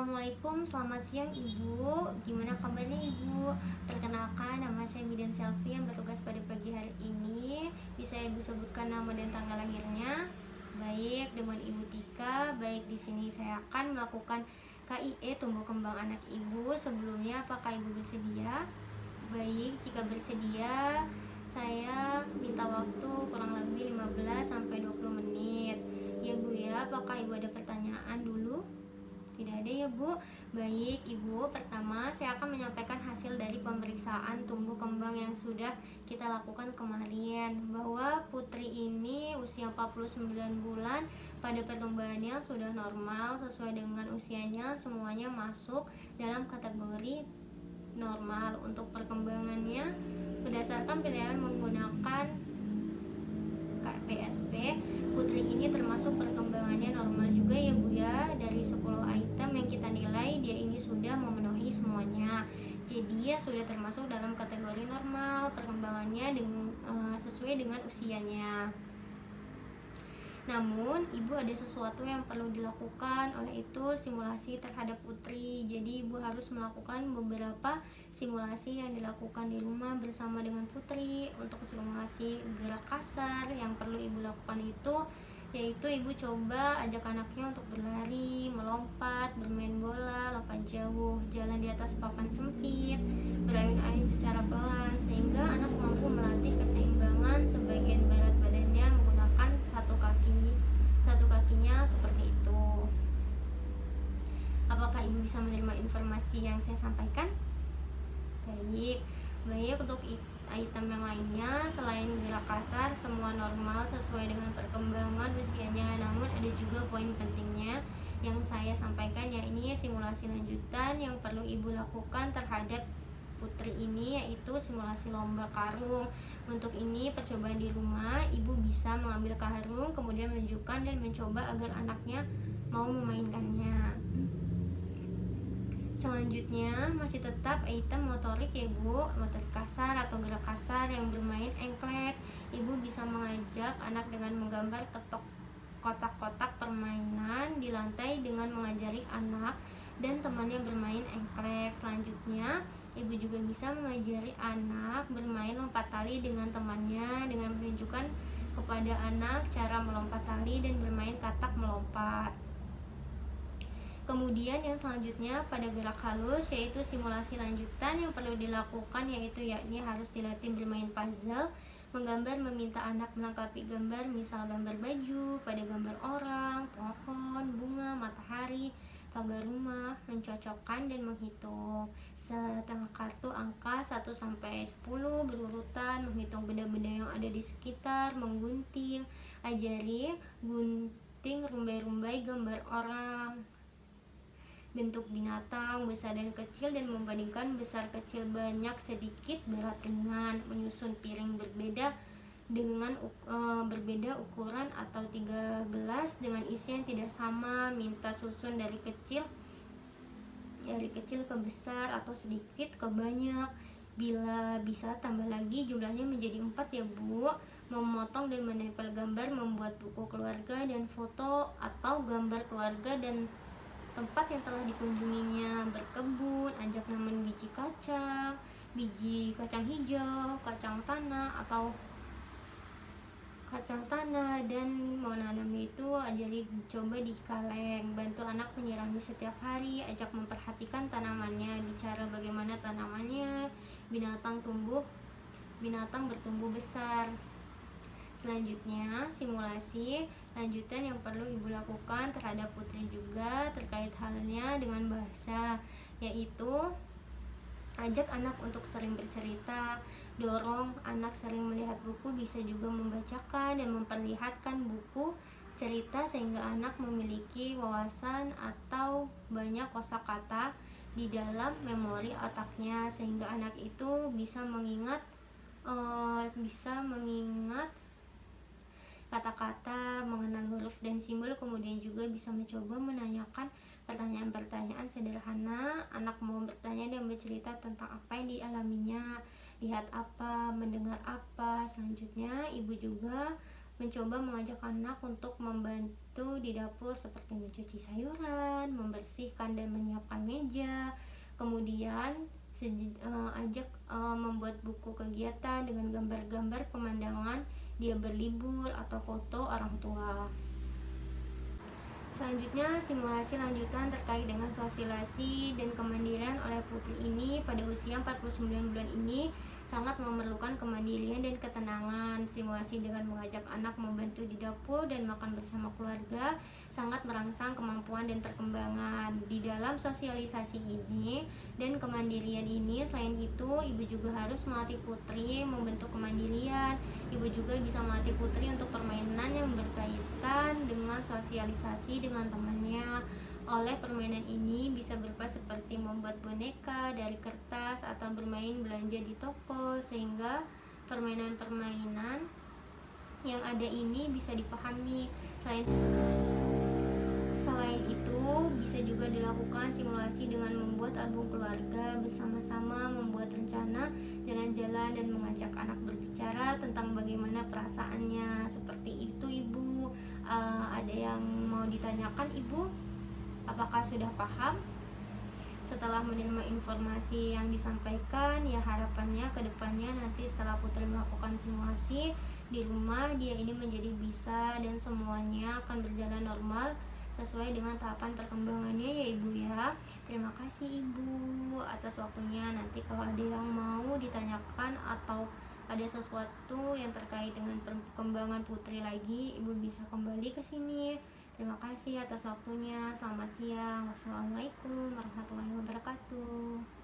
Assalamualaikum, selamat siang Ibu. Gimana kabarnya Ibu? Perkenalkan, nama saya Bidan Selvi yang bertugas pada pagi hari ini. Bisa Ibu sebutkan nama dan tanggal lahirnya? Baik, dengan Ibu Tika. Baik, di sini saya akan melakukan KIE tumbuh kembang anak Ibu. Sebelumnya, apakah Ibu bersedia? Baik, jika bersedia, saya minta waktu kurang lebih 15 sampai 20 menit. Ya Bu ya, apakah Ibu ada pertanyaan dulu? Tidak ada ya Bu. Baik Ibu, pertama saya akan menyampaikan hasil dari pemeriksaan tumbuh kembang yang sudah kita lakukan kemarin, bahwa putri ini usia 49 bulan, pada pertumbuhannya sudah normal sesuai dengan usianya, semuanya masuk dalam kategori normal. Untuk perkembangannya berdasarkan penilaian menggunakan PSP, putri ini termasuk perkembangannya normal juga ya Bu ya. Dari 10 item yang kita nilai, dia ini sudah memenuhi semuanya. Jadi ya sudah termasuk dalam kategori normal perkembangannya sesuai dengan usianya. Namun, Ibu ada sesuatu yang perlu dilakukan, oleh itu simulasi terhadap putri. Jadi, Ibu harus melakukan beberapa simulasi yang dilakukan di rumah bersama dengan putri. Untuk simulasi gerak kasar yang perlu Ibu lakukan itu yaitu Ibu coba ajak anaknya untuk berlari, melompat, bermain bola, lompat jauh, jalan di atas papan sempit, berayun-ayun secara pelan, sehingga anak mampu melatih keseimbangan sebagian barat badannya menggunakan satu kakinya seperti itu. Apakah Ibu bisa menerima informasi yang saya sampaikan? Baik, untuk item yang lainnya, selain gerak kasar, semua normal sesuai dengan perkembangan usianya. Namun ada juga poin pentingnya yang saya sampaikan, yaitu simulasi lanjutan yang perlu Ibu lakukan terhadap putri ini, yaitu simulasi lomba karung. Untuk ini percobaan di rumah, Ibu bisa mengambil karung, kemudian menunjukkan dan mencoba agar anaknya mau memainkannya. Selanjutnya masih tetap item motorik ya Bu, motorik kasar atau gerak kasar yang bermain engklek. Ibu bisa mengajak anak dengan menggambar kotak-kotak permainan di lantai dengan mengajari anak dan temannya bermain engklek. Selanjutnya, Ibu juga bisa mengajari anak bermain lompat tali dengan temannya dengan menunjukkan kepada anak cara melompat tali dan bermain katak melompat. Kemudian yang selanjutnya pada gerak halus, yaitu simulasi lanjutan yang perlu dilakukan, yakni harus dilatih bermain puzzle, menggambar, meminta anak melengkapi gambar, misal gambar baju, pada gambar orang, pohon, bunga, matahari, pagar rumah, mencocokkan dan menghitung setengah kartu angka 1 sampai 10 berurutan, menghitung benda-benda yang ada di sekitar, menggunting, ajari gunting rumbai-rumbai gambar orang, bentuk binatang besar dan kecil, dan membandingkan besar kecil banyak sedikit berat ringan, menyusun piring berbeda ukuran atau 13 dengan isi yang tidak sama, minta susun dari kecil ke besar atau sedikit ke banyak, bila bisa tambah lagi jumlahnya menjadi 4 ya Bu. Memotong dan menempel gambar, membuat buku keluarga dan foto atau gambar keluarga dan tempat yang telah dikunjunginya, berkebun, ajak nanam biji kacang hijau, kacang tanah, dan mau nanamnya itu ajari coba di kaleng, bantu anak menyirami setiap hari, ajak memperhatikan tanamannya, bicara bagaimana tanamannya, binatang bertumbuh besar. Selanjutnya, simulasi lanjutan yang perlu Ibu lakukan terhadap putri juga terkait halnya dengan bahasa, yaitu ajak anak untuk sering bercerita, dorong anak sering melihat buku, bisa juga membacakan dan memperlihatkan buku cerita sehingga anak memiliki wawasan atau banyak kosakata di dalam memori otaknya, sehingga anak itu bisa mengingat kata-kata, mengenal huruf dan simbol, kemudian juga bisa mencoba menanyakan pertanyaan-pertanyaan sederhana. Anak mau bertanya dan bercerita tentang apa yang dialaminya, lihat apa, mendengar apa. Selanjutnya, Ibu juga mencoba mengajak anak untuk membantu di dapur seperti mencuci sayuran, membersihkan dan menyiapkan meja. Kemudian ajak membuat buku kegiatan dengan gambar-gambar pemandangan dia berlibur atau foto orang tua. Selanjutnya, simulasi lanjutan terkait dengan sosialisasi dan kemandirian oleh putri ini pada usia 49 bulan ini sangat memerlukan kemandirian dan ketenangan. Simulasi dengan mengajak anak membantu di dapur dan makan bersama keluarga sangat merangsang kemampuan dan perkembangan. Di dalam sosialisasi ini dan kemandirian ini, selain itu, ibu juga harus melatih putri membentuk kemandirian. Ibu juga bisa melatih putri untuk permainan yang berkaitan dengan sosialisasi dengan temannya. Oleh permainan ini bisa berupa seperti membuat boneka dari kertas atau bermain belanja di toko, sehingga permainan-permainan yang ada ini bisa dipahami. Selain itu, bisa juga dilakukan simulasi dengan membuat album keluarga bersama-sama, membuat rencana jalan-jalan dan mengajak anak berbicara tentang bagaimana perasaannya. Seperti itu, Ibu. Ada yang mau ditanyakan, Ibu? Apakah sudah paham? Setelah menerima informasi yang disampaikan, ya harapannya ke depannya nanti setelah putri melakukan simulasi di rumah, dia ini menjadi bisa dan semuanya akan berjalan normal sesuai dengan tahapan perkembangannya ya Ibu ya. Terima kasih Ibu atas waktunya. Nanti kalau ada yang mau ditanyakan atau ada sesuatu yang terkait dengan perkembangan putri lagi, Ibu bisa kembali ke sini. Terima kasih atas waktunya. Selamat siang. Wassalamualaikum warahmatullahi wabarakatuh.